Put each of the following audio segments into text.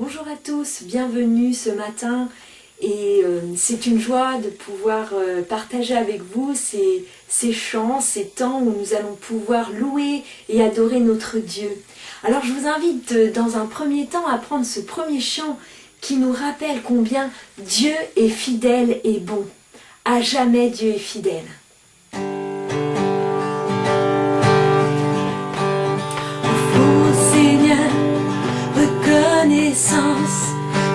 Bonjour à tous, bienvenue ce matin et c'est une joie de pouvoir partager avec vous ces chants, ces temps où nous allons pouvoir louer et adorer notre Dieu. Alors je vous invite dans un premier temps à prendre ce premier chant qui nous rappelle combien Dieu est fidèle et bon. À jamais Dieu est fidèle. Reconnaissance,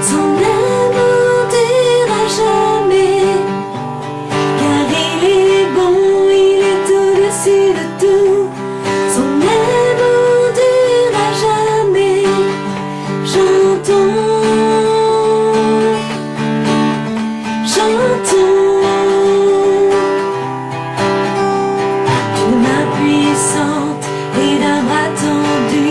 son amour dure à jamais, car il est bon, il est au-dessus de tout, son amour dure à jamais. Chantons, d'une main puissante et d'un bras tendu.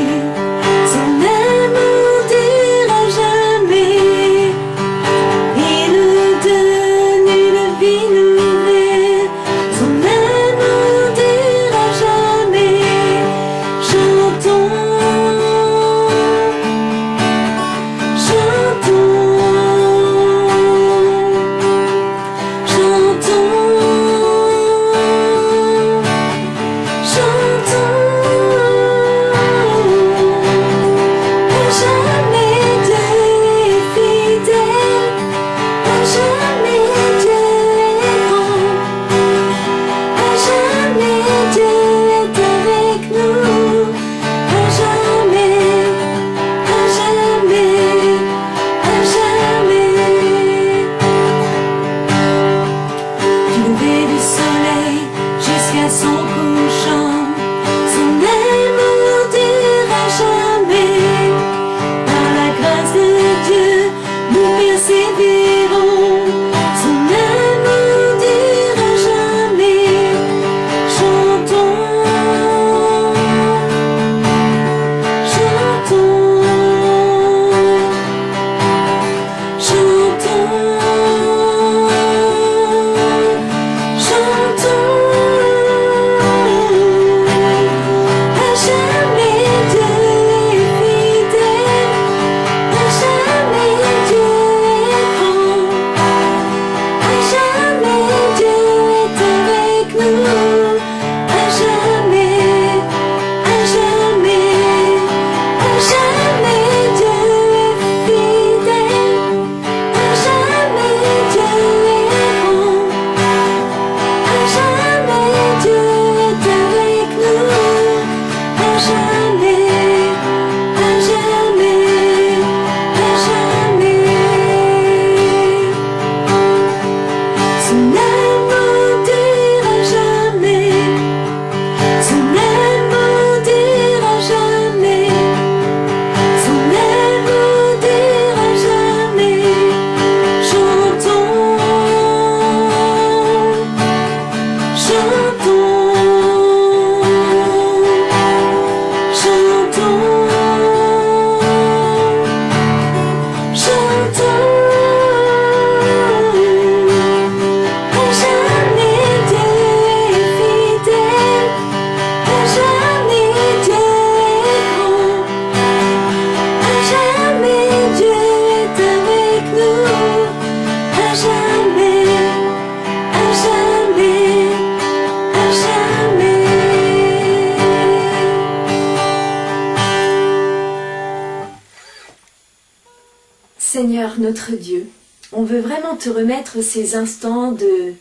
Seigneur notre Dieu, on veut vraiment te remettre ces instants de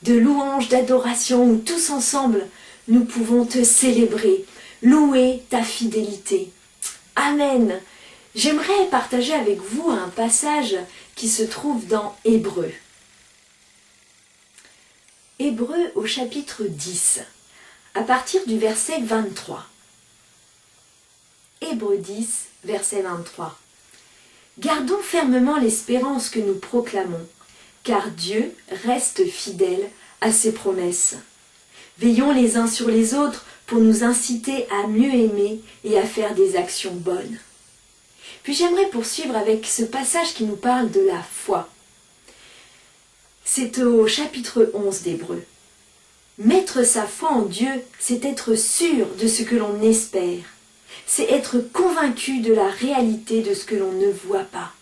louange, d'adoration où tous ensemble nous pouvons te célébrer, louer ta fidélité. Amen. J'aimerais partager avec vous un passage qui se trouve dans Hébreux. Hébreux au chapitre 10, à partir du verset 23. Hébreux 10, verset 23. Gardons fermement l'espérance que nous proclamons, car Dieu reste fidèle à ses promesses. Veillons les uns sur les autres pour nous inciter à mieux aimer et à faire des actions bonnes. Puis j'aimerais poursuivre avec ce passage qui nous parle de la foi. C'est au chapitre 11 d'Hébreux. Mettre sa foi en Dieu, c'est être sûr de ce que l'on espère. c'est être convaincu de la réalité de ce que l'on ne voit pas.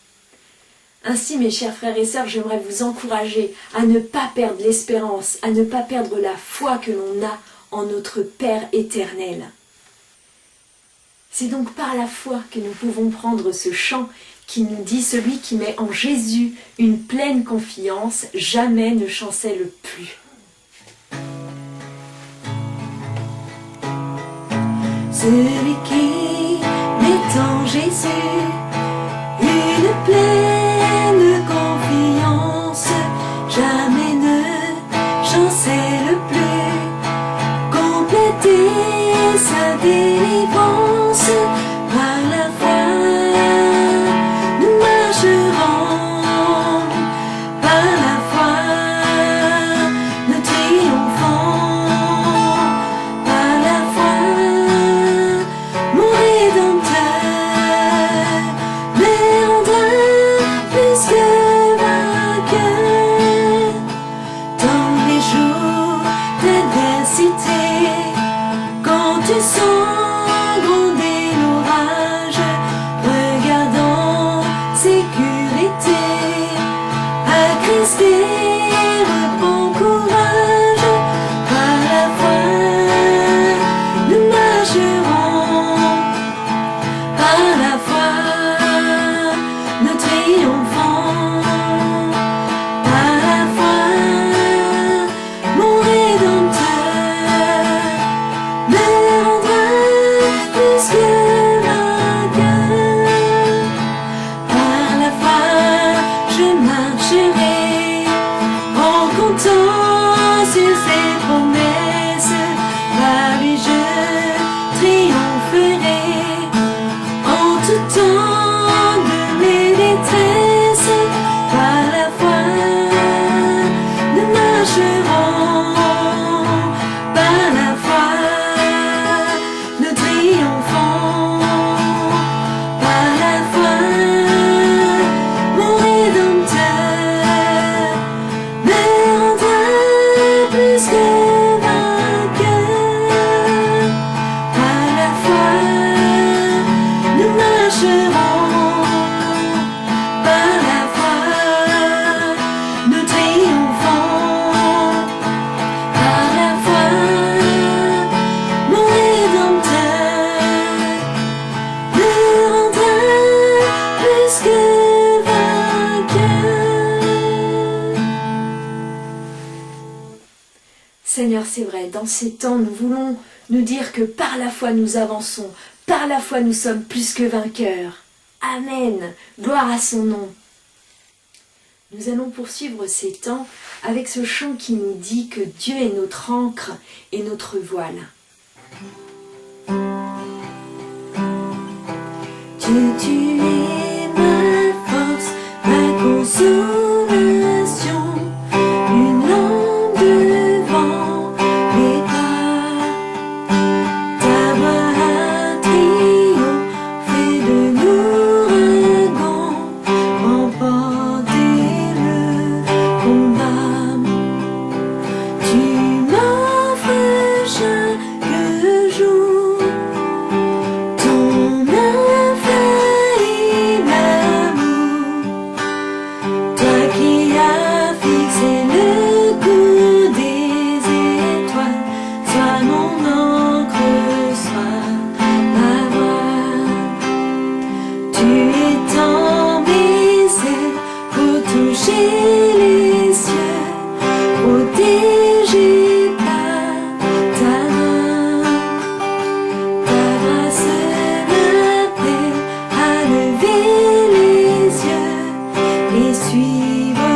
Ainsi, mes chers frères et sœurs, j'aimerais vous encourager à ne pas perdre l'espérance, à ne pas perdre la foi que l'on a en notre Père éternel. C'est donc par la foi que nous pouvons prendre ce chant qui nous dit « Celui qui met en Jésus une pleine confiance, jamais ne chancelle plus. » Celui qui met en Jésus une pleine confiance, jamais ne chancelle plus, compléter sa délivrance par la foi. Nous marcherons par la foi, nous triomphons par la foi. Mon Rédempteur me rendra plus que vainqueur dans les jours d'adversité. Quand tu sens gronder l'orage, regardant sécurité, à Christ reprends courage. Par la foi, nous marcherons. Par la foi, nous triomphons. Par la foi, mon Rédempteur me rendra plus que vainqueur. Par la foi, je marcherai en comptant sur ses promesses. Par lui, je triompherai en tout temps de mes détresses. Par la foi, nous marcherons. Par la foi, nous triomphons. Par la foi, mon Rédempteur me rendra plus que vainqueur. Par la foi, nous marcherons. Par la foi, nous triomphons. Par la foi, mon Rédempteur me rendra plus que vainqueur. Seigneur, c'est vrai, dans ces temps, nous voulons nous dire que par la foi nous avançons, par la foi nous sommes plus que vainqueurs. Amen. Gloire à son nom. Nous allons poursuivre ces temps avec ce chant qui nous dit que Dieu est notre ancre et notre voile. Dieu, tu es ma force, ma consolation, une lampe devant mes pas. Ta voix a triomphé de l'ouragan, remporté le combat. Tu m'offres chaque jour ton infaillible amour, toi qui as fixé le cours des étoiles, sois mon encre, sois ma voile. Tu étends mes ailes pour toucher les cieux, protégé par ta main. Ta grâce m'appelle à lever les yeux et suivre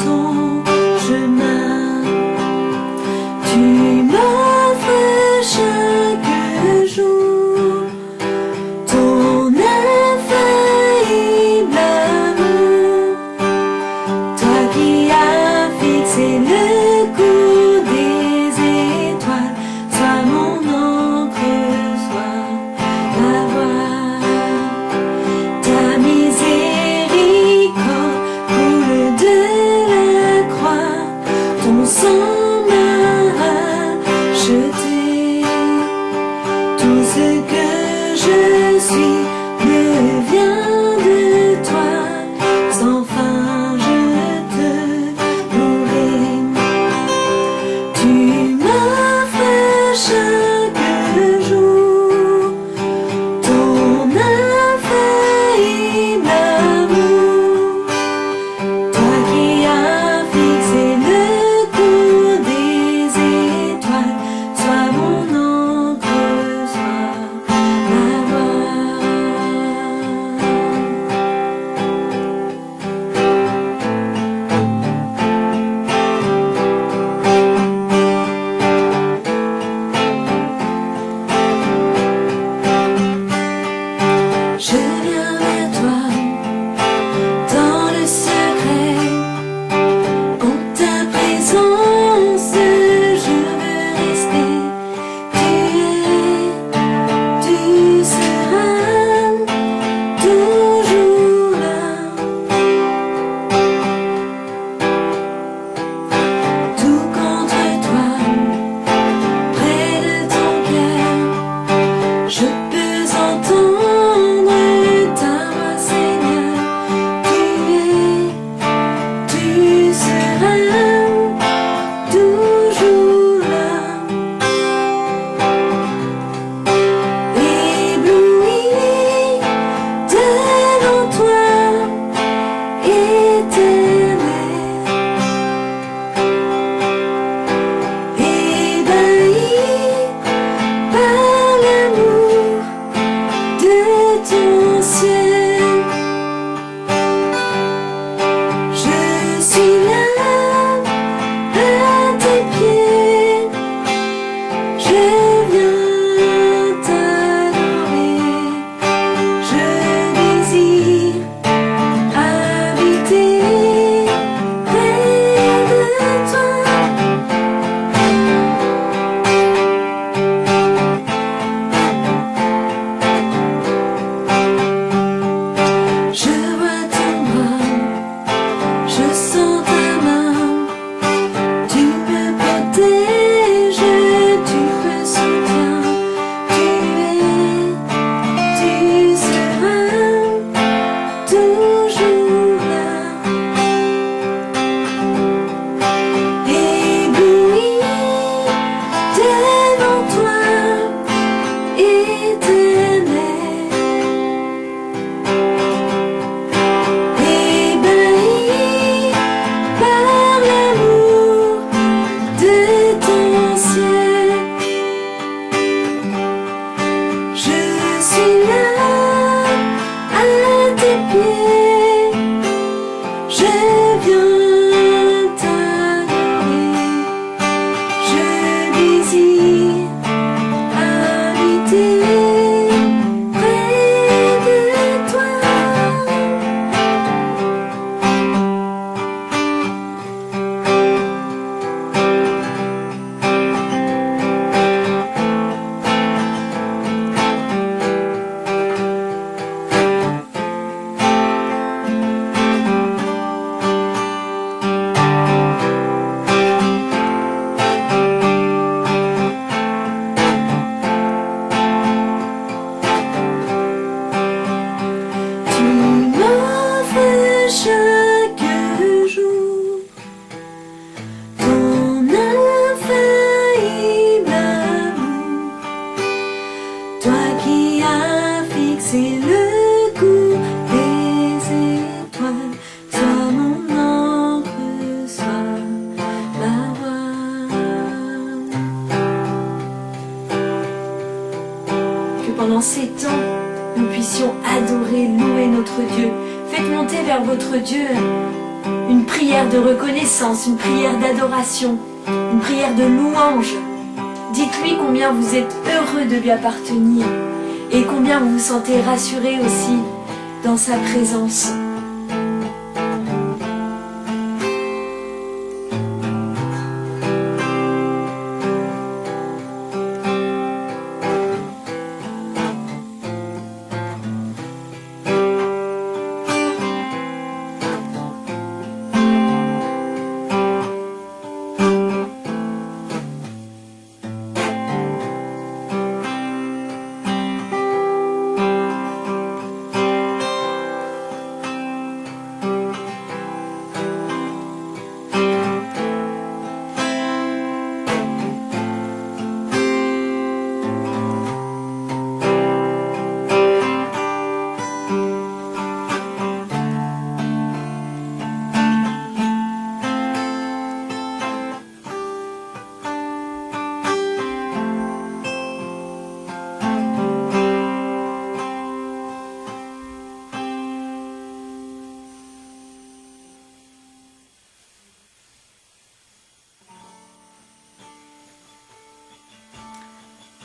ton chemin. Tu m'offres chaque jour ton infaillible amour, toi qui as fixé le cours des étoiles, sois mon encre, sois ma voile. Ta miséricorde coule de la croix, ton sang m'a racheté. Tout ce que je dans ces temps, nous puissions adorer, louer notre Dieu. Faites monter vers votre Dieu une prière de reconnaissance, une prière d'adoration, une prière de louange. Dites-lui combien vous êtes heureux de lui appartenir et combien vous vous sentez rassuré aussi dans sa présence.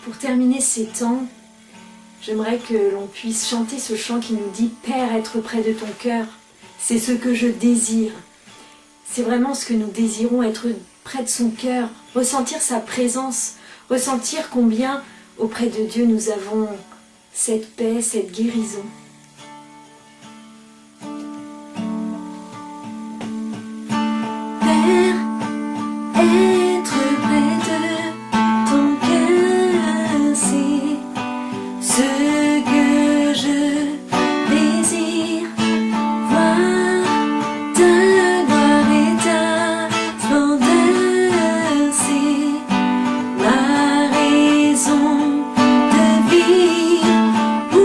Pour terminer ces temps, j'aimerais que l'on puisse chanter ce chant qui nous dit « Père, être près de ton cœur, c'est ce que je désire ». C'est vraiment ce que nous désirons, être près de son cœur, ressentir sa présence, ressentir combien auprès de Dieu nous avons cette paix, cette guérison. Père, être près de ton cœur, c'est ce que je désire, voir ta gloire et ta splendeur, c'est ma raison de vivre. Où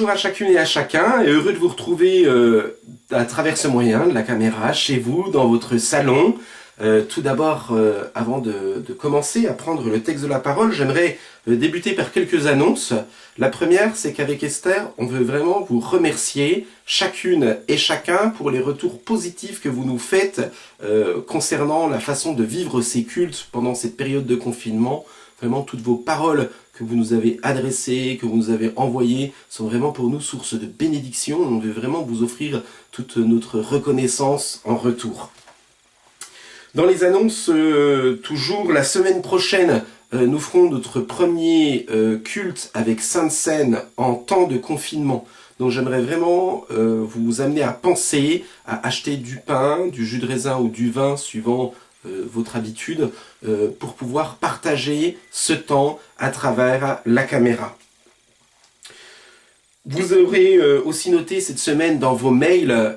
Bonjour à chacune et à chacun, et heureux de vous retrouver à travers ce moyen de la caméra, chez vous, dans votre salon. Tout d'abord, avant de commencer à prendre le texte de la parole, j'aimerais débuter par quelques annonces. La première, c'est qu'avec Esther, on veut vraiment vous remercier, chacune et chacun, pour les retours positifs que vous nous faites concernant la façon de vivre ces cultes pendant cette période de confinement. Vraiment, toutes vos paroles que vous nous avez adressées, que vous nous avez envoyées, sont vraiment pour nous source de bénédiction. On veut vraiment vous offrir toute notre reconnaissance en retour. Dans les annonces, toujours, la semaine prochaine, nous ferons notre premier culte avec Sainte Seine en temps de confinement. Donc j'aimerais vraiment vous amener à penser à acheter du pain, du jus de raisin ou du vin, suivant votre habitude, pour pouvoir partager ce temps à travers la caméra. Vous aurez aussi noté cette semaine dans vos mails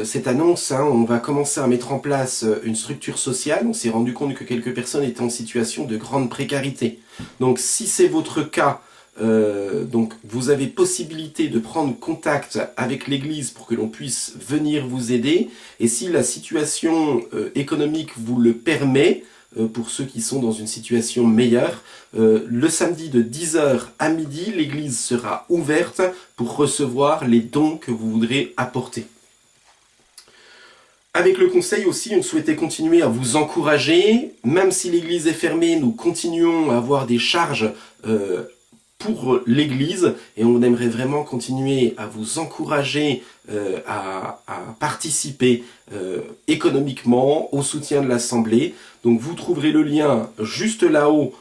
cette annonce, on va commencer à mettre en place une structure sociale. On s'est rendu compte que quelques personnes étaient en situation de grande précarité. Donc si c'est votre cas, donc vous avez possibilité de prendre contact avec l'église pour que l'on puisse venir vous aider. Et si la situation économique vous le permet, pour ceux qui sont dans une situation meilleure, le samedi de 10h à midi, l'église sera ouverte pour recevoir les dons que vous voudrez apporter. Avec le conseil aussi, on souhaitait continuer à vous encourager. Même si l'église est fermée, nous continuons à avoir des charges pour l'église, et on aimerait vraiment continuer à vous encourager à participer économiquement au soutien de l'Assemblée. Donc vous trouverez le lien juste là-haut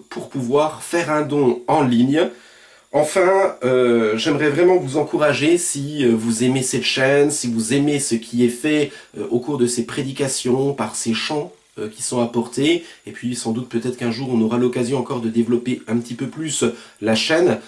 pour pouvoir faire un don en ligne. Enfin, j'aimerais vraiment vous encourager, si vous aimez cette chaîne, si vous aimez ce qui est fait au cours de ces prédications, par ces chants qui sont apportés, et puis sans doute peut-être qu'un jour on aura l'occasion encore de développer un petit peu plus la chaîne.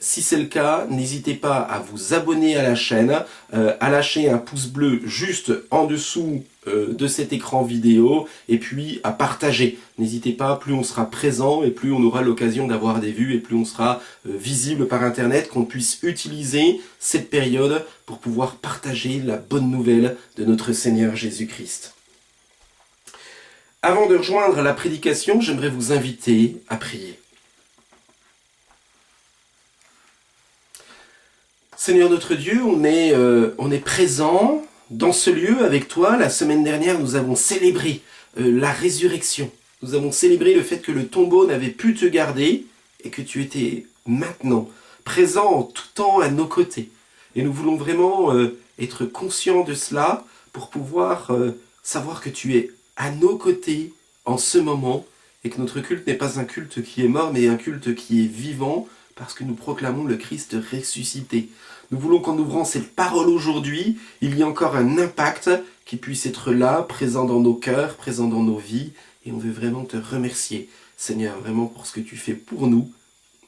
Si c'est le cas, n'hésitez pas à vous abonner à la chaîne, à lâcher un pouce bleu juste en dessous de cet écran vidéo, et puis à partager. N'hésitez pas, plus on sera présent et plus on aura l'occasion d'avoir des vues, et plus on sera visible par internet, qu'on puisse utiliser cette période pour pouvoir partager la bonne nouvelle de notre Seigneur Jésus-Christ. Avant de rejoindre la prédication, j'aimerais vous inviter à prier. Seigneur notre Dieu, on est présent dans ce lieu avec toi. La semaine dernière, nous avons célébré la résurrection. Nous avons célébré le fait que le tombeau n'avait pu te garder et que tu étais maintenant présent en tout temps à nos côtés. Et nous voulons vraiment être conscients de cela pour pouvoir savoir que tu es à nos côtés en ce moment, et que notre culte n'est pas un culte qui est mort, mais un culte qui est vivant, parce que nous proclamons le Christ ressuscité. Nous voulons qu'en ouvrant cette parole aujourd'hui, il y ait encore un impact qui puisse être là, présent dans nos cœurs, présent dans nos vies, et on veut vraiment te remercier, Seigneur, vraiment pour ce que tu fais pour nous,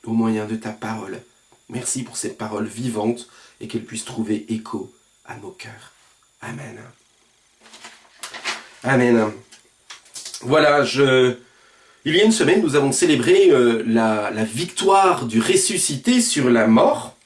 au moyen de ta parole. Merci pour cette parole vivante, et qu'elle puisse trouver écho à nos cœurs. Amen. Amen. Voilà, il y a une semaine, nous avons célébré la victoire du ressuscité sur la mort.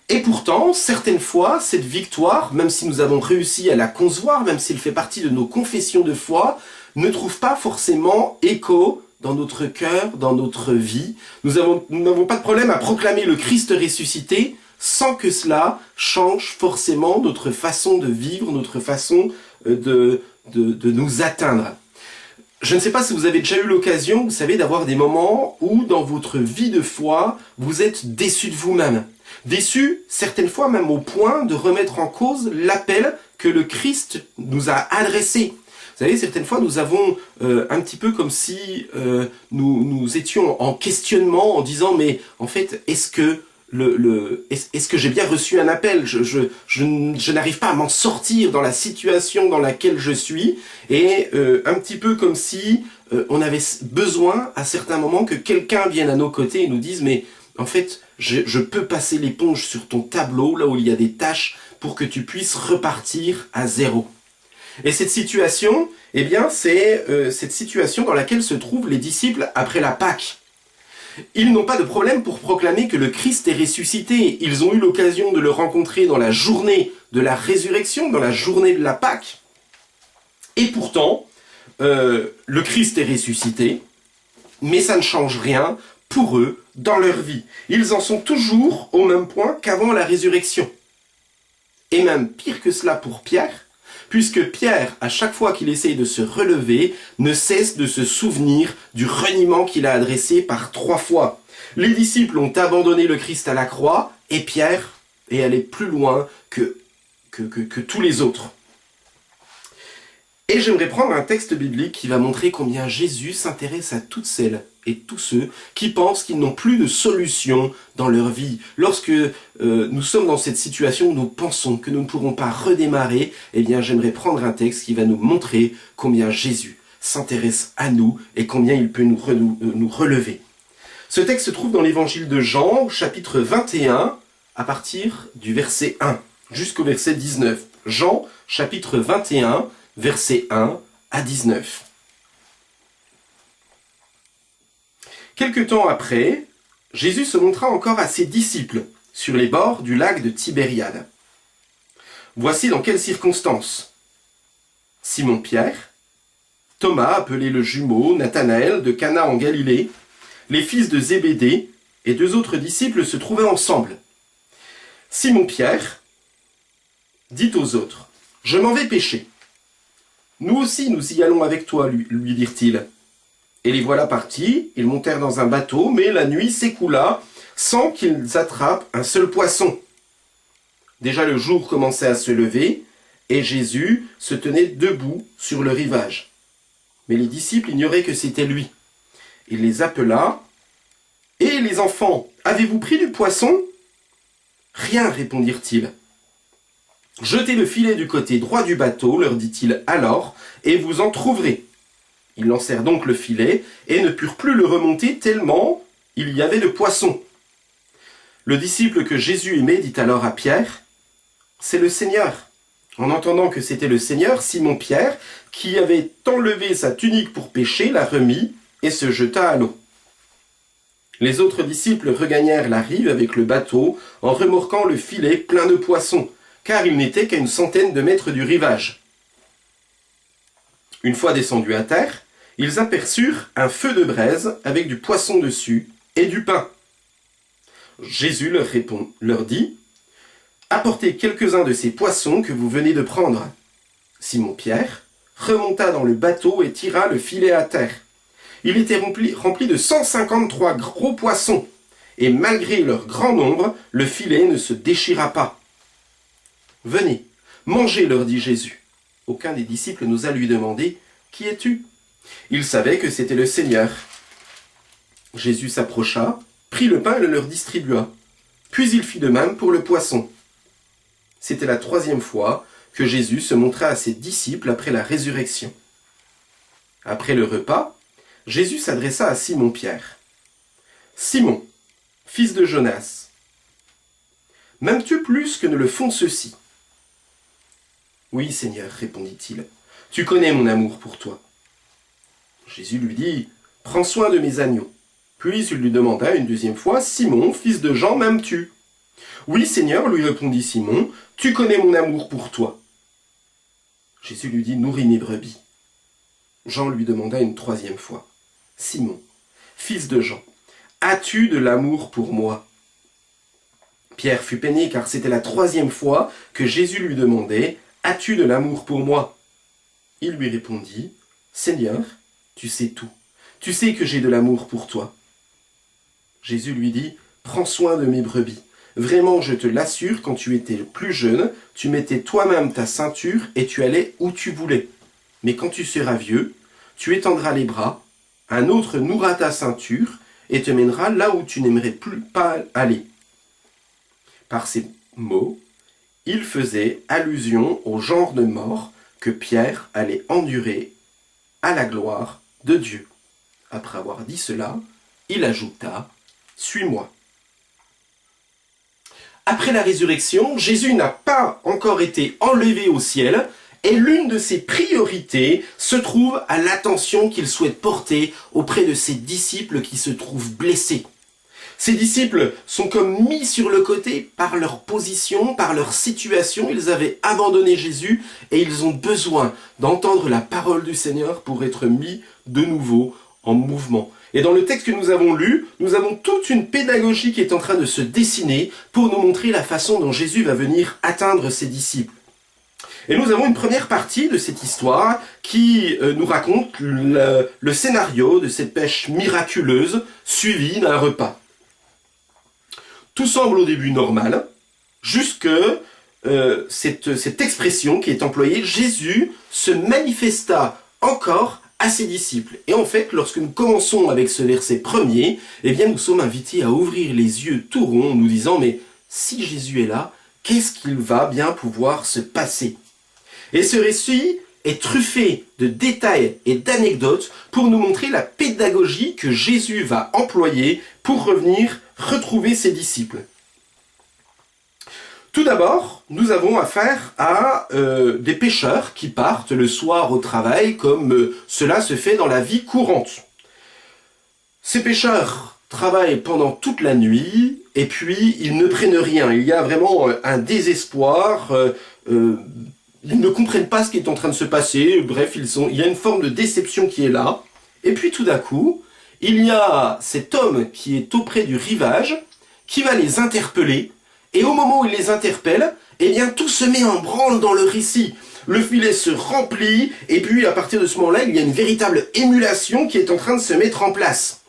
Et pourtant, certaines fois, cette victoire, même si nous avons réussi à la concevoir, même s'il fait partie de nos confessions de foi, ne trouve pas forcément écho dans notre cœur, dans notre vie. Nous n'avons pas de problème à proclamer le Christ ressuscité sans que cela change forcément notre façon de vivre, notre façon de nous atteindre. Je ne sais pas si vous avez déjà eu l'occasion, vous savez, d'avoir des moments où, dans votre vie de foi, vous êtes déçu de vous-même. Déçu, certaines fois même au point de remettre en cause l'appel que le Christ nous a adressé. Vous savez, certaines fois, nous avons un petit peu comme si nous étions en questionnement, en disant, mais en fait, est-ce que j'ai bien reçu un appel? Je n'arrive pas à m'en sortir dans la situation dans laquelle je suis, et un petit peu comme si on avait besoin à certains moments que quelqu'un vienne à nos côtés et nous dise, mais en fait, je peux passer l'éponge sur ton tableau, là où il y a des tâches, pour que tu puisses repartir à zéro. Et cette situation, eh bien, c'est cette situation dans laquelle se trouvent les disciples après la Pâque. Ils n'ont pas de problème pour proclamer que le Christ est ressuscité. Ils ont eu l'occasion de le rencontrer dans la journée de la résurrection, dans la journée de la Pâque. Et pourtant, le Christ est ressuscité, mais ça ne change rien pour eux dans leur vie. Ils en sont toujours au même point qu'avant la résurrection. Et même pire que cela pour Pierre, puisque Pierre, à chaque fois qu'il essaye de se relever, ne cesse de se souvenir du reniement qu'il a adressé par 3 fois. Les disciples ont abandonné le Christ à la croix, et Pierre est allé plus loin que tous les autres. Et j'aimerais prendre un texte biblique qui va montrer combien Jésus s'intéresse à toutes celles et tous ceux qui pensent qu'ils n'ont plus de solution dans leur vie. Lorsque nous sommes dans cette situation où nous pensons que nous ne pourrons pas redémarrer, eh bien j'aimerais prendre un texte qui va nous montrer combien Jésus s'intéresse à nous et combien il peut nous relever. Ce texte se trouve dans l'évangile de Jean, au chapitre 21, à partir du verset 1 jusqu'au verset 19. Jean, chapitre 21, versets 1 à 19. Quelque temps après, Jésus se montra encore à ses disciples sur les bords du lac de Tibériade. Voici dans quelles circonstances. Simon-Pierre, Thomas appelé le jumeau, Nathanaël de Cana en Galilée, les fils de Zébédée et 2 autres disciples se trouvaient ensemble. Simon-Pierre dit aux autres, « Je m'en vais pêcher. » « Nous aussi, nous y allons avec toi, lui dirent-ils. Et les voilà partis, ils montèrent dans un bateau, mais la nuit s'écoula sans qu'ils attrapent un seul poisson. Déjà le jour commençait à se lever, et Jésus se tenait debout sur le rivage. Mais les disciples ignoraient que c'était lui. Il les appela. « Et les enfants, avez-vous pris du poisson ?»« Rien, répondirent-ils. » « Jetez le filet du côté droit du bateau, leur dit-il alors, et vous en trouverez. » Ils lancèrent donc le filet et ne purent plus le remonter tellement il y avait de poissons. Le disciple que Jésus aimait dit alors à Pierre, « C'est le Seigneur. » En entendant que c'était le Seigneur, Simon-Pierre, qui avait enlevé sa tunique pour pêcher, la remit et se jeta à l'eau. Les autres disciples regagnèrent la rive avec le bateau en remorquant le filet plein de poissons, car il n'était qu'à une centaine de mètres du rivage. Une fois descendus à terre, ils aperçurent un feu de braise avec du poisson dessus et du pain. Jésus leur dit, « Apportez quelques-uns de ces poissons que vous venez de prendre. » Simon-Pierre remonta dans le bateau et tira le filet à terre. Il était rempli de 153 gros poissons, et malgré leur grand nombre, le filet ne se déchira pas. « Venez, mangez, leur dit Jésus. » Aucun des disciples n'osa lui demander, « Qui es-tu » Il savait que c'était le Seigneur. Jésus s'approcha, prit le pain et le leur distribua. Puis il fit de même pour le poisson. C'était la 3e fois que Jésus se montra à ses disciples après la résurrection. Après le repas, Jésus s'adressa à Simon-Pierre. « Simon, fils de Jonas, m'aimes-tu plus que ne le font ceux-ci » ? « Oui, Seigneur, répondit-il, tu connais mon amour pour toi. » Jésus lui dit, « Prends soin de mes agneaux. » Puis il lui demanda une 2e fois, « Simon, fils de Jean, m'aimes-tu » ? « Oui, Seigneur, lui répondit Simon, tu connais mon amour pour toi. » Jésus lui dit, « Nourris mes brebis. » Jean lui demanda une 3e fois, « Simon, fils de Jean, as-tu de l'amour pour moi ?» Pierre fut peiné car c'était la 3e fois que Jésus lui demandait, « As-tu de l'amour pour moi ?» Il lui répondit, « Seigneur, tu sais tout. Tu sais que j'ai de l'amour pour toi. » Jésus lui dit, « Prends soin de mes brebis. Vraiment, je te l'assure, quand tu étais plus jeune, tu mettais toi-même ta ceinture et tu allais où tu voulais. Mais quand tu seras vieux, tu étendras les bras, un autre nouera ta ceinture et te mènera là où tu n'aimerais plus pas aller. » Par ces mots, il faisait allusion au genre de mort que Pierre allait endurer à la gloire de Dieu. Après avoir dit cela, il ajouta, « Suis-moi. » Après la résurrection, Jésus n'a pas encore été enlevé au ciel, Et l'une de ses priorités se trouve à l'attention qu'il souhaite porter auprès de ses disciples qui se trouvent blessés. Ces disciples sont comme mis sur le côté par leur position, par leur situation. Ils avaient abandonné Jésus et ils ont besoin d'entendre la parole du Seigneur pour être mis de nouveau en mouvement. Et dans le texte que nous avons lu, nous avons toute une pédagogie qui est en train de se dessiner pour nous montrer la façon dont Jésus va venir atteindre ses disciples. Et nous avons une première partie de cette histoire qui nous raconte le scénario de cette pêche miraculeuse suivie d'un repas. Tout semble au début normal, jusque cette expression qui est employée, Jésus se manifesta encore à ses disciples. Et en fait, lorsque nous commençons avec ce verset premier, eh bien nous sommes invités à ouvrir les yeux tout ronds en nous disant, mais si Jésus est là, qu'est-ce qu'il va bien pouvoir se passer? Et ce récit est truffé de détails et d'anecdotes pour nous montrer la pédagogie que Jésus va employer pour revenir retrouver ses disciples. Tout d'abord, nous avons affaire à des pêcheurs qui partent le soir au travail comme cela se fait dans la vie courante. Ces pêcheurs travaillent pendant toute la nuit et puis ils ne prennent rien. Il y a vraiment un désespoir, ils ne comprennent pas ce qui est en train de se passer, bref, il y a une forme de déception qui est là. Et puis tout d'un coup, il y a cet homme qui est auprès du rivage, qui va les interpeller, et au moment où il les interpelle, eh bien tout se met en branle dans le récit. Le filet se remplit, et puis à partir de ce moment-là, il y a une véritable émulation qui est en train de se mettre en place.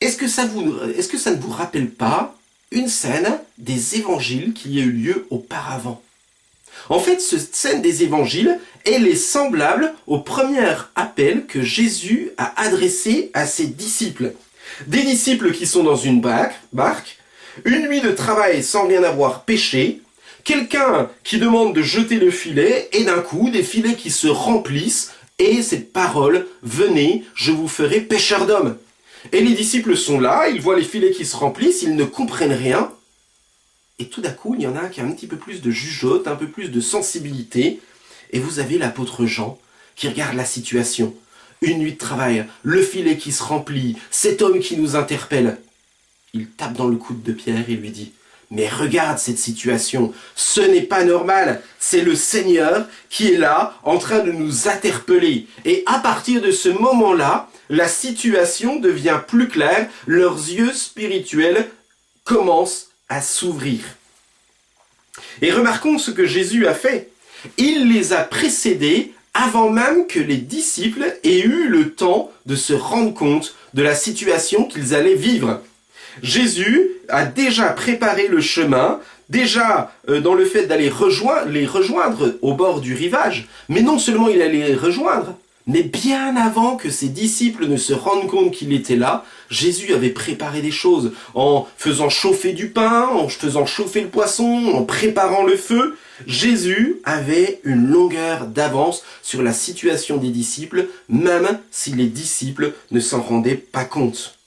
Est-ce que ça ne vous rappelle pas une scène des évangiles qui a eu lieu auparavant? En fait, cette scène des évangiles, elle est semblable au premier appel que Jésus a adressé à ses disciples. Des disciples qui sont dans une barque, une nuit de travail sans rien avoir pêché, quelqu'un qui demande de jeter le filet, et d'un coup, des filets qui se remplissent, et cette parole, venez, je vous ferai pêcheurs d'hommes. Et les disciples sont là, ils voient les filets qui se remplissent, ils ne comprennent rien, et tout d'un coup, il y en a un qui a un petit peu plus de jugeote, un peu plus de sensibilité, et vous avez l'apôtre Jean qui regarde la situation. Une nuit de travail, le filet qui se remplit, cet homme qui nous interpelle. Il tape dans le coude de Pierre et lui dit, mais regarde cette situation, ce n'est pas normal, c'est le Seigneur qui est là en train de nous interpeller. Et à partir de ce moment-là, la situation devient plus claire, leurs yeux spirituels commencent à s'ouvrir. Et remarquons ce que Jésus a fait. Il les a précédés avant même que les disciples aient eu le temps de se rendre compte de la situation qu'ils allaient vivre. Jésus a déjà préparé le chemin, déjà dans le fait d'aller les rejoindre au bord du rivage. Mais non seulement il allait les rejoindre, mais bien avant que ses disciples ne se rendent compte qu'il était là, Jésus avait préparé des choses en faisant chauffer du pain, en faisant chauffer le poisson, en préparant le feu. Jésus avait une longueur d'avance sur la situation des disciples, même si les disciples ne s'en rendaient pas compte.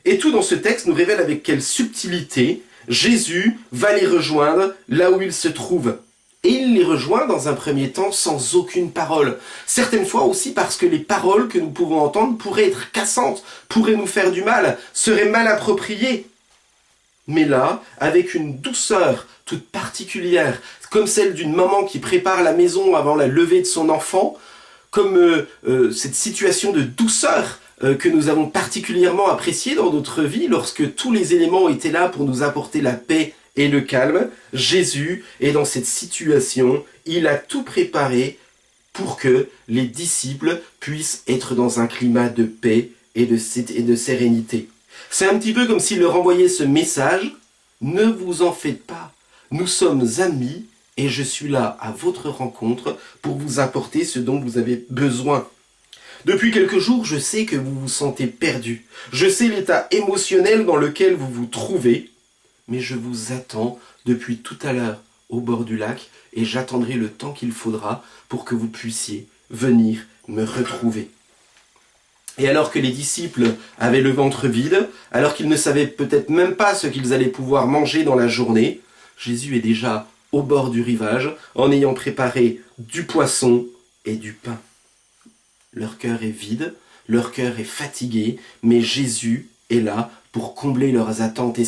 Et tout dans ce texte nous révèle avec quelle subtilité Jésus va les rejoindre là où ils se trouvent. Et il les rejoint dans un premier temps sans aucune parole. Certaines fois aussi parce que les paroles que nous pouvons entendre pourraient être cassantes, pourraient nous faire du mal, seraient mal appropriées. Mais là, avec une douceur toute particulière, comme celle d'une maman qui prépare la maison avant la levée de son enfant, comme cette situation de douceur que nous avons particulièrement appréciée dans notre vie lorsque tous les éléments étaient là pour nous apporter la paix et le calme, Jésus est dans cette situation, il a tout préparé pour que les disciples puissent être dans un climat de paix et de sérénité. C'est un petit peu comme s'il leur envoyait ce message, ne vous en faites pas, nous sommes amis et je suis là à votre rencontre pour vous apporter ce dont vous avez besoin. Depuis quelques jours, je sais que vous vous sentez perdu, je sais l'état émotionnel dans lequel vous vous trouvez, mais je vous attends depuis tout à l'heure au bord du lac et j'attendrai le temps qu'il faudra pour que vous puissiez venir me retrouver. Et alors que les disciples avaient le ventre vide, alors qu'ils ne savaient peut-être même pas ce qu'ils allaient pouvoir manger dans la journée, Jésus est déjà au bord du rivage en ayant préparé du poisson et du pain. Leur cœur est vide, leur cœur est fatigué, mais Jésus est là pour combler leurs attentes. Et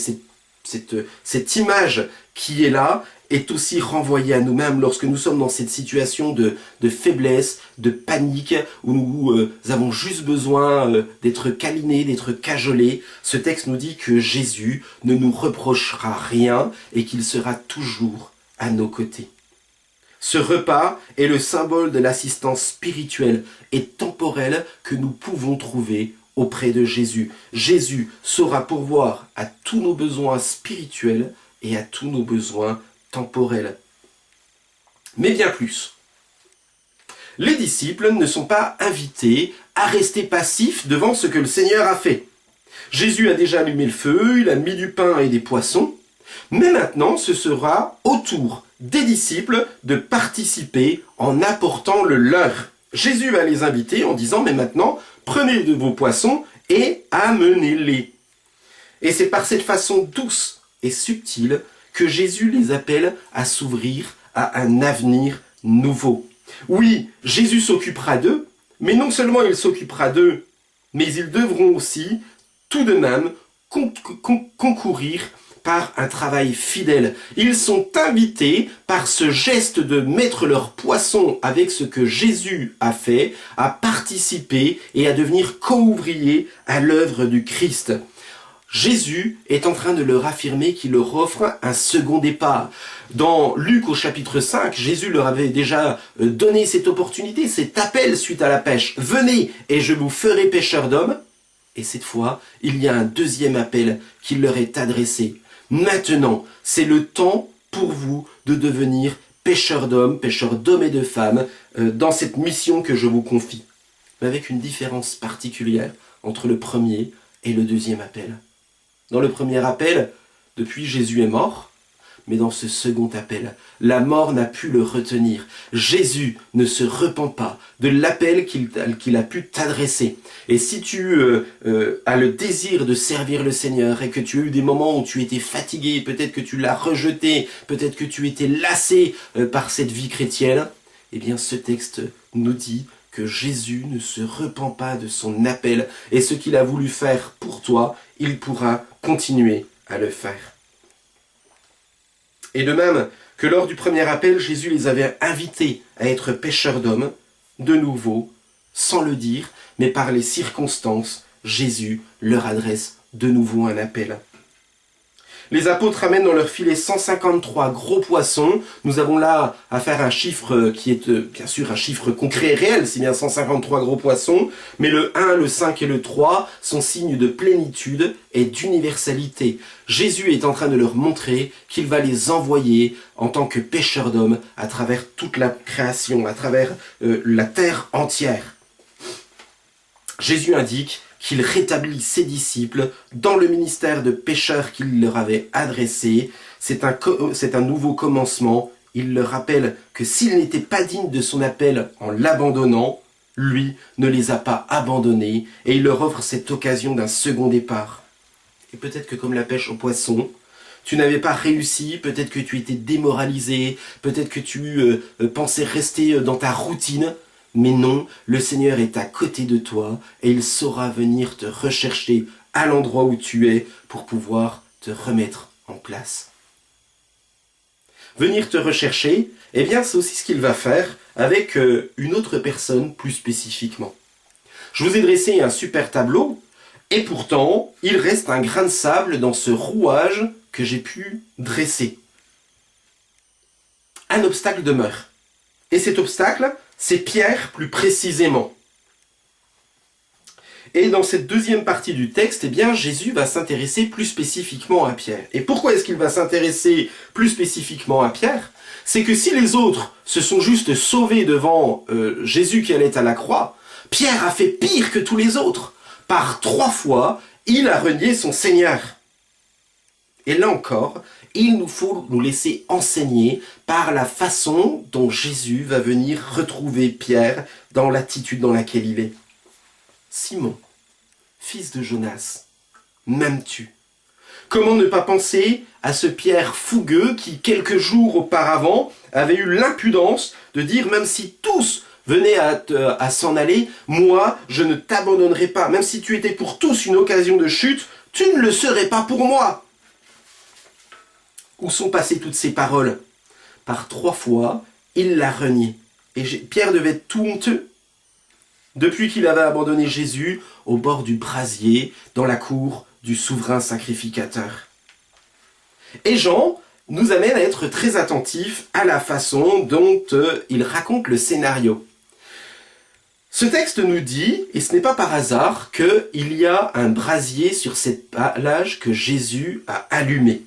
cette image qui est là est aussi renvoyée à nous-mêmes lorsque nous sommes dans cette situation de faiblesse, de panique, où nous avons juste besoin d'être câlinés, d'être cajolés. Ce texte nous dit que Jésus ne nous reprochera rien et qu'il sera toujours à nos côtés. Ce repas est le symbole de l'assistance spirituelle et temporelle que nous pouvons trouver auprès de Jésus. Jésus saura pourvoir à tous nos besoins spirituels et à tous nos besoins temporels. Mais bien plus. Les disciples ne sont pas invités à rester passifs devant ce que le Seigneur a fait. Jésus a déjà allumé le feu, il a mis du pain et des poissons, mais maintenant ce sera au tour des disciples de participer en apportant le leur. Jésus va les inviter en disant « Mais maintenant, prenez de vos poissons et amenez-les. » Et c'est par cette façon douce et subtile que Jésus les appelle à s'ouvrir à un avenir nouveau. Oui, Jésus s'occupera d'eux, mais non seulement il s'occupera d'eux, mais ils devront aussi tout de même concourir par un travail fidèle. Ils sont invités par ce geste de mettre leur poisson avec ce que Jésus a fait, à participer et à devenir co-ouvriers à l'œuvre du Christ. Jésus est en train de leur affirmer qu'il leur offre un second départ. Dans Luc au chapitre 5, Jésus leur avait déjà donné cette opportunité, cet appel suite à la pêche. « Venez et je vous ferai pêcheurs d'hommes ». Et cette fois, il y a un deuxième appel qui leur est adressé. Maintenant, c'est le temps pour vous de devenir pêcheurs d'hommes et de femmes dans cette mission que je vous confie. Mais avec une différence particulière entre le premier et le deuxième appel. Dans le premier appel, depuis Jésus est mort, mais dans ce second appel, la mort n'a pu le retenir. Jésus ne se repent pas de l'appel qu'il a pu t'adresser. Et si tu as le désir de servir le Seigneur et que tu as eu des moments où tu étais fatigué, peut-être que tu l'as rejeté, peut-être que tu étais lassé par cette vie chrétienne, eh bien ce texte nous dit que Jésus ne se repent pas de son appel et ce qu'il a voulu faire pour toi, il pourra continuer à le faire. Et de même que lors du premier appel, Jésus les avait invités à être pêcheurs d'hommes, de nouveau, sans le dire, mais par les circonstances, Jésus leur adresse de nouveau un appel. Les apôtres amènent dans leur filet 153 gros poissons. Nous avons là à faire un chiffre qui est bien sûr un chiffre concret et réel, c'est bien 153 gros poissons, mais le 1, le 5 et le 3 sont signes de plénitude et d'universalité. Jésus est en train de leur montrer qu'il va les envoyer en tant que pêcheurs d'hommes à travers toute la création, à travers la terre entière. Jésus indique qu'il rétablit ses disciples dans le ministère de pécheurs qu'il leur avait adressé. C'est un nouveau commencement. Il leur rappelle que s'il n'était pas digne de son appel en l'abandonnant, lui ne les a pas abandonnés et il leur offre cette occasion d'un second départ. Et peut-être que comme la pêche au poisson, tu n'avais pas réussi, peut-être que tu étais démoralisé, peut-être que tu pensais rester dans ta routine. Mais non, le Seigneur est à côté de toi et il saura venir te rechercher à l'endroit où tu es pour pouvoir te remettre en place. Venir te rechercher, eh bien c'est aussi ce qu'il va faire avec une autre personne plus spécifiquement. Je vous ai dressé un super tableau et pourtant il reste un grain de sable dans ce rouage que j'ai pu dresser. Un obstacle demeure. Et cet obstacle, c'est Pierre plus précisément. Et dans cette deuxième partie du texte, eh bien, Jésus va s'intéresser plus spécifiquement à Pierre. Et pourquoi est-ce qu'il va s'intéresser plus spécifiquement à Pierre? C'est que si les autres se sont juste sauvés devant Jésus qui allait à la croix, Pierre a fait pire que tous les autres. Par 3 fois, il a renié son Seigneur. Et là encore, il nous faut nous laisser enseigner par la façon dont Jésus va venir retrouver Pierre dans l'attitude dans laquelle il est. Simon, fils de Jonas, m'aimes-tu ? Comment ne pas penser à ce Pierre fougueux qui, quelques jours auparavant, avait eu l'impudence de dire, même si tous venaient à s'en aller, moi, je ne t'abandonnerai pas. Même si tu étais pour tous une occasion de chute, tu ne le serais pas pour moi. Où sont passées toutes ces paroles ? Par 3 fois, il l'a renié. Et Pierre devait être tout honteux. Depuis qu'il avait abandonné Jésus au bord du brasier, dans la cour du souverain sacrificateur. Et Jean nous amène à être très attentifs à la façon dont il raconte le scénario. Ce texte nous dit, et ce n'est pas par hasard, qu'il y a un brasier sur cette plage que Jésus a allumé.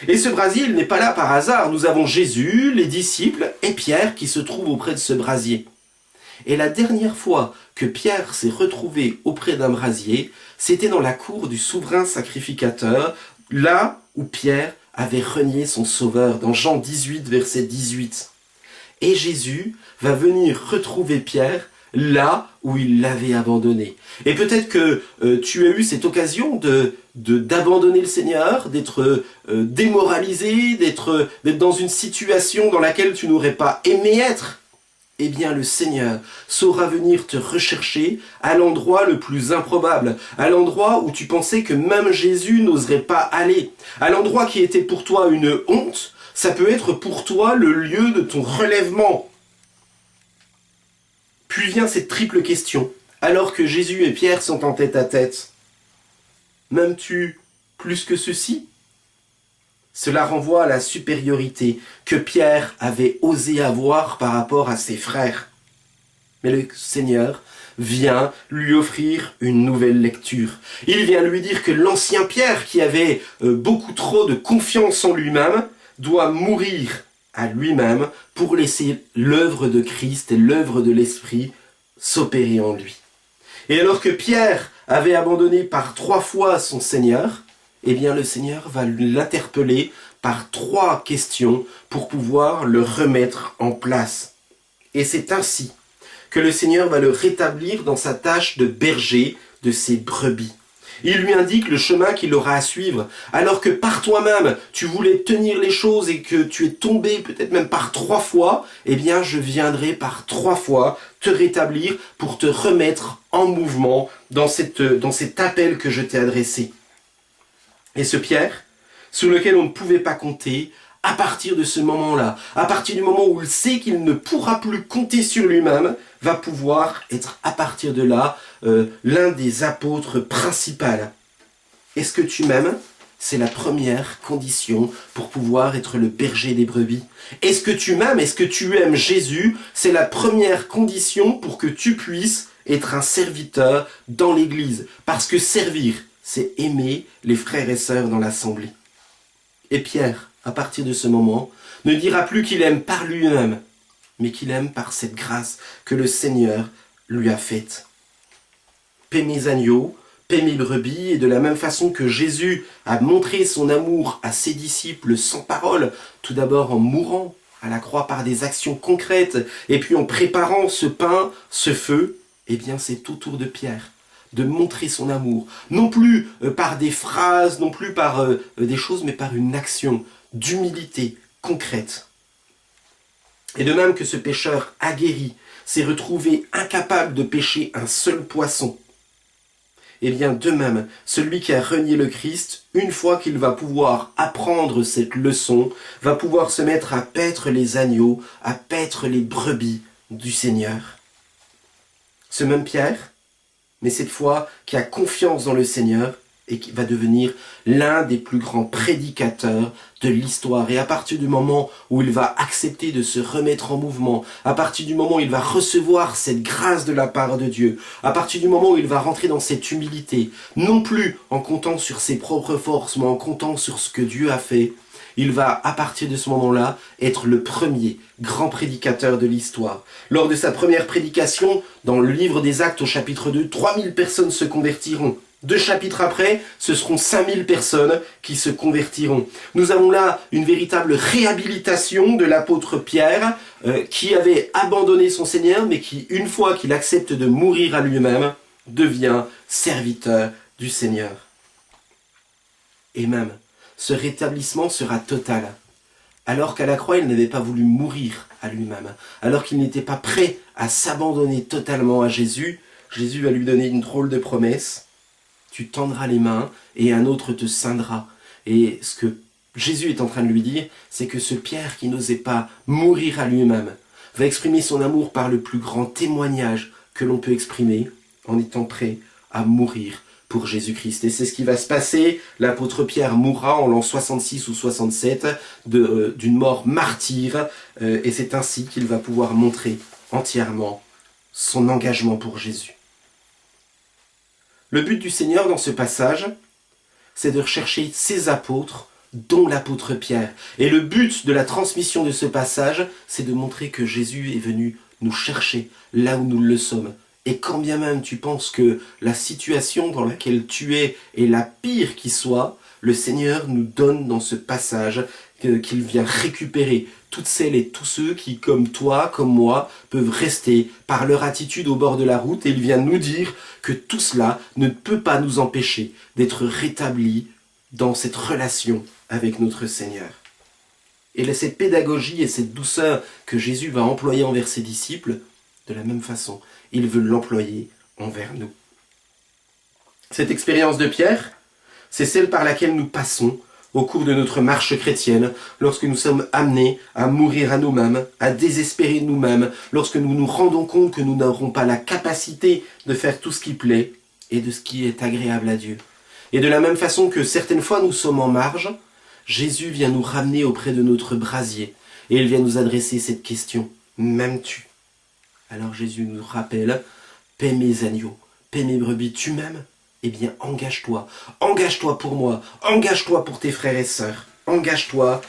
Et ce brasier, il n'est pas là par hasard. Nous avons Jésus, les disciples et Pierre qui se trouvent auprès de ce brasier. Et la dernière fois que Pierre s'est retrouvé auprès d'un brasier, c'était dans la cour du souverain sacrificateur, là où Pierre avait renié son sauveur, dans Jean 18, verset 18. Et Jésus va venir retrouver Pierre là où il l'avait abandonné. Et peut-être que tu as eu cette occasion d'abandonner le Seigneur, d'être démoralisé, d'être dans une situation dans laquelle tu n'aurais pas aimé être. Eh bien, le Seigneur saura venir te rechercher à l'endroit le plus improbable, à l'endroit où tu pensais que même Jésus n'oserait pas aller, à l'endroit qui était pour toi une honte, ça peut être pour toi le lieu de ton relèvement. Puis vient cette triple question, alors que Jésus et Pierre sont en tête à tête. M'aimes-tu plus que ceci ? Cela renvoie à la supériorité que Pierre avait osé avoir par rapport à ses frères. Mais le Seigneur vient lui offrir une nouvelle lecture. Il vient lui dire que l'ancien Pierre, qui avait beaucoup trop de confiance en lui-même, doit mourir à lui-même pour laisser l'œuvre de Christ et l'œuvre de l'Esprit s'opérer en lui. Et alors que Pierre avait abandonné par 3 fois son Seigneur, eh bien le Seigneur va l'interpeller par 3 questions pour pouvoir le remettre en place. Et c'est ainsi que le Seigneur va le rétablir dans sa tâche de berger de ses brebis. Il lui indique le chemin qu'il aura à suivre, alors que par toi-même, tu voulais tenir les choses et que tu es tombé peut-être même par 3 fois, eh bien je viendrai par 3 fois te rétablir pour te remettre en mouvement dans cet appel que je t'ai adressé. Et ce Pierre, sur lequel on ne pouvait pas compter, à partir de ce moment-là, à partir du moment où il sait qu'il ne pourra plus compter sur lui-même, va pouvoir être à partir de là l'un des apôtres principaux. Est-ce que tu m'aimes ? C'est la première condition pour pouvoir être le berger des brebis. Est-ce que tu m'aimes ? Est-ce que tu aimes Jésus ? C'est la première condition pour que tu puisses être un serviteur dans l'Église. Parce que servir, c'est aimer les frères et sœurs dans l'assemblée. Et Pierre, à partir de ce moment, ne dira plus qu'il aime par lui-même, mais qu'il aime par cette grâce que le Seigneur lui a faite. Paix mes agneaux, paix mes brebis, et de la même façon que Jésus a montré son amour à ses disciples sans parole, tout d'abord en mourant à la croix par des actions concrètes, et puis en préparant ce pain, ce feu, eh bien c'est au tour de Pierre de montrer son amour, non plus par des phrases, non plus par des choses, mais par une action d'humilité concrète. Et de même que ce pêcheur aguerri s'est retrouvé incapable de pêcher un seul poisson, eh bien de même, celui qui a renié le Christ, une fois qu'il va pouvoir apprendre cette leçon, va pouvoir se mettre à paître les agneaux, à paître les brebis du Seigneur. Ce même Pierre, mais cette fois qui a confiance dans le Seigneur et qui va devenir l'un des plus grands prédicateurs de l'histoire. Et à partir du moment où il va accepter de se remettre en mouvement, à partir du moment où il va recevoir cette grâce de la part de Dieu, à partir du moment où il va rentrer dans cette humilité, non plus en comptant sur ses propres forces, mais en comptant sur ce que Dieu a fait, il va, à partir de ce moment-là, être le premier grand prédicateur de l'histoire. Lors de sa première prédication, dans le livre des Actes au chapitre 2, 3000 personnes se convertiront. 2 chapitres après, ce seront 5000 personnes qui se convertiront. Nous avons là une véritable réhabilitation de l'apôtre Pierre, qui avait abandonné son Seigneur, mais qui, une fois qu'il accepte de mourir à lui-même, deviens serviteur du Seigneur. Et même, ce rétablissement sera total. Alors qu'à la croix, il n'avait pas voulu mourir à lui-même, alors qu'il n'était pas prêt à s'abandonner totalement à Jésus, Jésus va lui donner une drôle de promesse. Tu tendras les mains et un autre te ceindra. Et ce que Jésus est en train de lui dire, c'est que ce Pierre qui n'osait pas mourir à lui-même va exprimer son amour par le plus grand témoignage que l'on peut exprimer en étant prêt à mourir pour Jésus-Christ. Et c'est ce qui va se passer. L'apôtre Pierre mourra en l'an 66 ou 67 d'une mort martyre. Et c'est ainsi qu'il va pouvoir montrer entièrement son engagement pour Jésus. Le but du Seigneur dans ce passage, c'est de rechercher ses apôtres, dont l'apôtre Pierre. Et le but de la transmission de ce passage, c'est de montrer que Jésus est venu nous chercher là où nous le sommes. Et quand bien même tu penses que la situation dans laquelle tu es est la pire qui soit, le Seigneur nous donne dans ce passage qu'il vient récupérer toutes celles et tous ceux qui, comme toi, comme moi, peuvent rester par leur attitude au bord de la route. Et il vient nous dire que tout cela ne peut pas nous empêcher d'être rétablis dans cette relation avec notre Seigneur. Et cette pédagogie et cette douceur que Jésus va employer envers ses disciples, de la même façon, il veut l'employer envers nous. Cette expérience de Pierre, c'est celle par laquelle nous passons au cours de notre marche chrétienne, lorsque nous sommes amenés à mourir à nous-mêmes, à désespérer de nous-mêmes, lorsque nous nous rendons compte que nous n'aurons pas la capacité de faire tout ce qui plaît et de ce qui est agréable à Dieu. Et de la même façon que certaines fois nous sommes en marge, Jésus vient nous ramener auprès de notre brasier et il vient nous adresser cette question. M'aimes-tu? Alors Jésus nous rappelle, paie mes agneaux, paie mes brebis, tu m'aimes? Eh bien engage-toi pour moi, engage-toi pour tes frères et sœurs, engage-toi.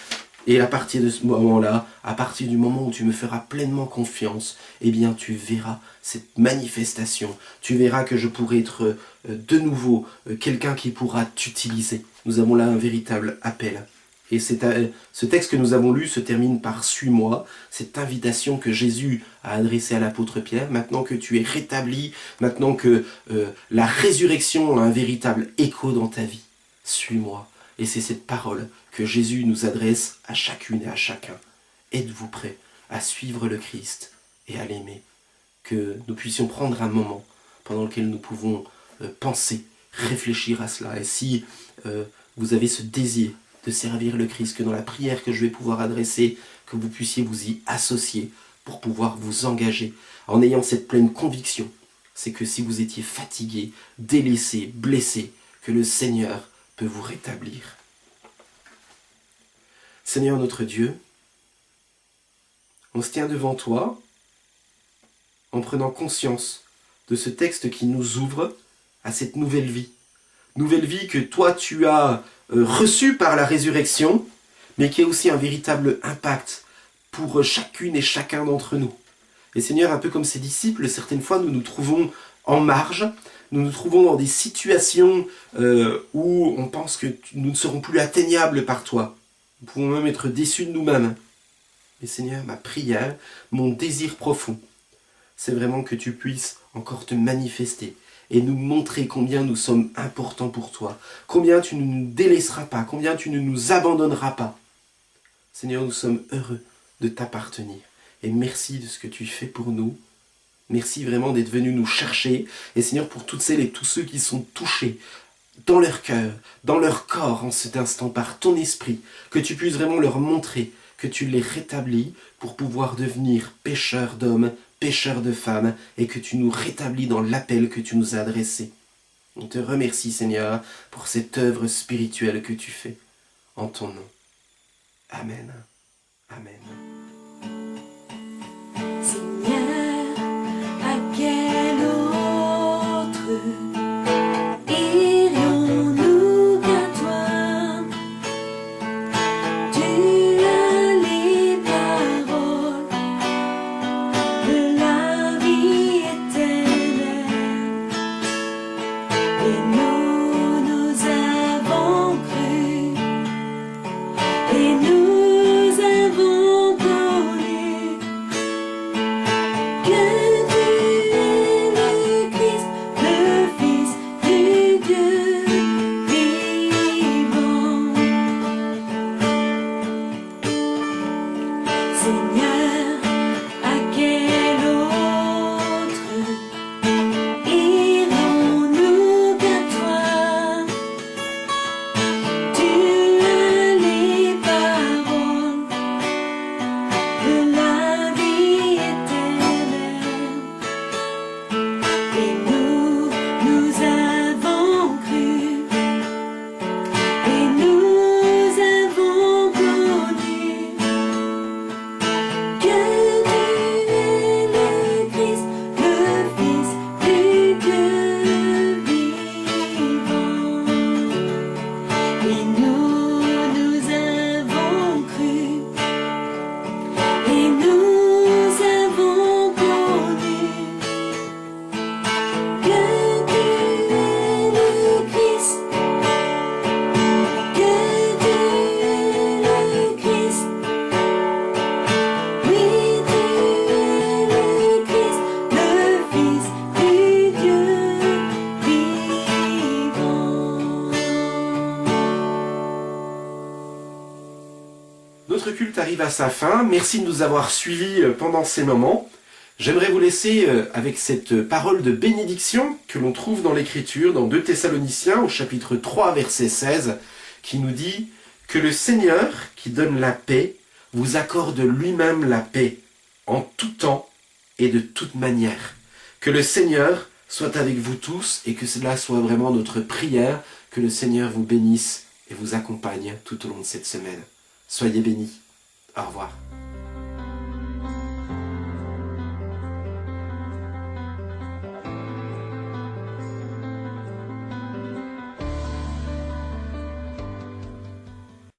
Et à partir de ce moment-là, à partir du moment où tu me feras pleinement confiance, eh bien tu verras cette manifestation. Tu verras que je pourrai être de nouveau quelqu'un qui pourra t'utiliser. Nous avons là un véritable appel. Et ce texte que nous avons lu se termine par « Suis-moi », cette invitation que Jésus a adressée à l'apôtre Pierre. Maintenant que tu es rétabli, maintenant que la résurrection a un véritable écho dans ta vie, suis-moi. Et c'est cette parole que Jésus nous adresse à chacune et à chacun. Êtes-vous prêts à suivre le Christ et à l'aimer? Que nous puissions prendre un moment pendant lequel nous pouvons penser, réfléchir à cela. Et si vous avez ce désir de servir le Christ, que dans la prière que je vais pouvoir adresser, que vous puissiez vous y associer pour pouvoir vous engager en ayant cette pleine conviction. C'est que si vous étiez fatigué, délaissé, blessé, que le Seigneur peut vous rétablir. Seigneur notre Dieu, on se tient devant toi en prenant conscience de ce texte qui nous ouvre à cette nouvelle vie. Nouvelle vie que toi tu as reçue par la résurrection, mais qui a aussi un véritable impact pour chacune et chacun d'entre nous. Et Seigneur, un peu comme ces disciples, certaines fois nous nous trouvons en marge, nous nous trouvons dans des situations où on pense que nous ne serons plus atteignables par toi. Nous pouvons même être déçus de nous-mêmes. Mais Seigneur, ma prière, mon désir profond, c'est vraiment que tu puisses encore te manifester et nous montrer combien nous sommes importants pour toi, combien tu ne nous délaisseras pas, combien tu ne nous abandonneras pas. Seigneur, nous sommes heureux de t'appartenir et merci de ce que tu fais pour nous. Merci vraiment d'être venu nous chercher. Et Seigneur, pour toutes celles et tous ceux qui sont touchés dans leur cœur, dans leur corps en cet instant par ton esprit, que tu puisses vraiment leur montrer que tu les rétablis pour pouvoir devenir pécheurs d'hommes, pécheurs de femmes, et que tu nous rétablis dans l'appel que tu nous as adressé. On te remercie, Seigneur, pour cette œuvre spirituelle que tu fais. En ton nom. Amen. Amen. Seigneur, à quel autre irions-nous qu'à toi? Tu as les paroles de la vie éternelle, et nous avons cru, et nous avons cru. Seigneur, à quel autre irons-nous qu'à toi? Tu as les paroles de la vie éternelle. Et nous avons cru, et nous avons connu que tu es le Christ, le Fils du Dieu vivant. Et nous avons cru, et nous avons connu que tu es le Christ, que tu es le Christ. Oui, tu es le Christ, le Fils du Dieu vivant. Notre culte arrive à sa fin. Merci de nous avoir suivis pendant ces moments. J'aimerais vous laisser avec cette parole de bénédiction que l'on trouve dans l'Écriture, dans 2 Thessaloniciens, au chapitre 3, verset 16, qui nous dit que le Seigneur, qui donne la paix, vous accorde lui-même la paix, en tout temps et de toute manière. Que le Seigneur soit avec vous tous et que cela soit vraiment notre prière, que le Seigneur vous bénisse et vous accompagne tout au long de cette semaine. Soyez bénis. Au revoir.